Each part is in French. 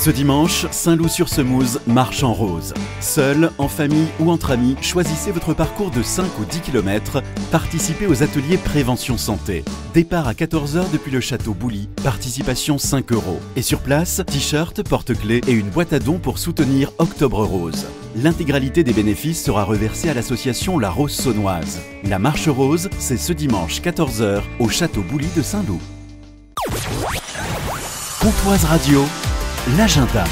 Ce dimanche, Saint-Loup-sur-Semouse marche en rose. Seul, en famille ou entre amis, choisissez votre parcours de 5 ou 10 km. Participez aux ateliers Prévention Santé. Départ à 14h depuis le château Bouly. Participation 5 €. Et sur place, t-shirt, porte-clés et une boîte à dons pour soutenir Octobre Rose. L'intégralité des bénéfices sera reversée à l'association La Rose Saunoise. La marche rose, c'est ce dimanche 14h au château Bouly de Saint-Loup. Pontoise Radio, l'agenda.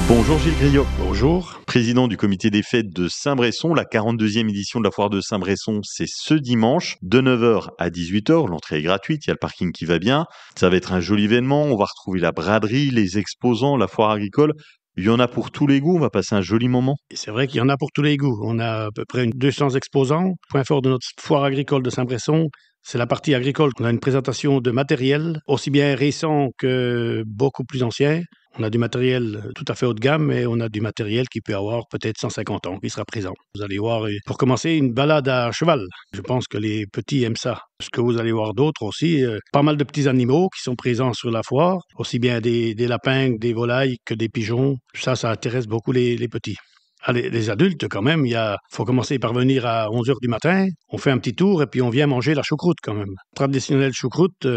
Bonjour Gilles Griot. Bonjour. Président du comité des fêtes de Saint-Bresson, la 42e édition de la foire de Saint-Bresson, c'est ce dimanche, de 9h à 18h. L'entrée est gratuite, il y a le parking qui va bien. Ça va être un joli événement, on va retrouver la braderie, les exposants, la foire agricole. Il y en a pour tous les goûts, on va passer un joli moment. Et c'est vrai qu'il y en a pour tous les goûts. On a à peu près 200 exposants. Point fort de notre foire agricole de Saint-Bresson, c'est la partie agricole. On a une présentation de matériel, aussi bien récent que beaucoup plus ancien. On a du matériel tout à fait haut de gamme, mais on a du matériel qui peut avoir peut-être 150 ans, qui sera présent. Vous allez voir, pour commencer, une balade à cheval. Je pense que les petits aiment ça. Ce que vous allez voir d'autres aussi, pas mal de petits animaux qui sont présents sur la foire, aussi bien des lapins, des volailles que des pigeons. Ça intéresse beaucoup les petits. Allez, les adultes, quand même, faut commencer par venir à 11h du matin. On fait un petit tour et puis on vient manger la choucroute quand même. Traditionnelle choucroute,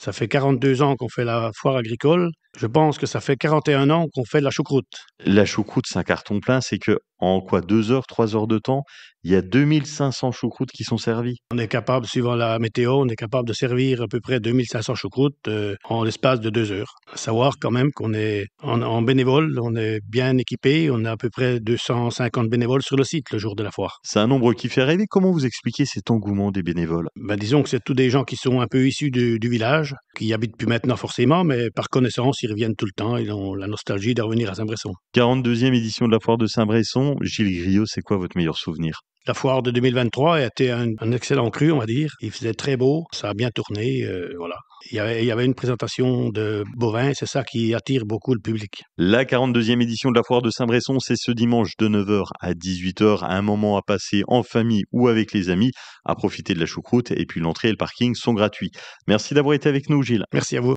ça fait 42 ans qu'on fait la foire agricole. Je pense que ça fait 41 ans qu'on fait la choucroute. La choucroute, c'est un carton plein, c'est que en 2 heures, 3 heures de temps, il y a 2500 choucroutes qui sont servies. On est capable, suivant la météo, on est capable de servir à peu près 2500 choucroutes en l'espace de 2 heures. À savoir quand même qu'on est en bénévole, on est bien équipé, on a à peu près 250 bénévoles sur le site le jour de la foire. C'est un nombre qui fait rêver. Comment vous expliquez cet engouement des bénévoles? Disons que c'est tous des gens qui sont un peu issus du village, qui y habitent plus maintenant forcément, mais par connaissance, ils reviennent tout le temps, ils ont la nostalgie de revenir à Saint-Bresson. 42e édition de la foire de Saint-Bresson. Gilles Griot, c'est quoi votre meilleur souvenir? La foire de 2023 a été un excellent cru, on va dire. Il faisait très beau, ça a bien tourné, voilà. Il y avait une présentation de bovins, c'est ça qui attire beaucoup le public. La 42e édition de la foire de Saint-Bresson, c'est ce dimanche de 9h à 18h, un moment à passer en famille ou avec les amis, à profiter de la choucroute, et puis l'entrée et le parking sont gratuits. Merci d'avoir été avec nous, Gilles. Merci à vous.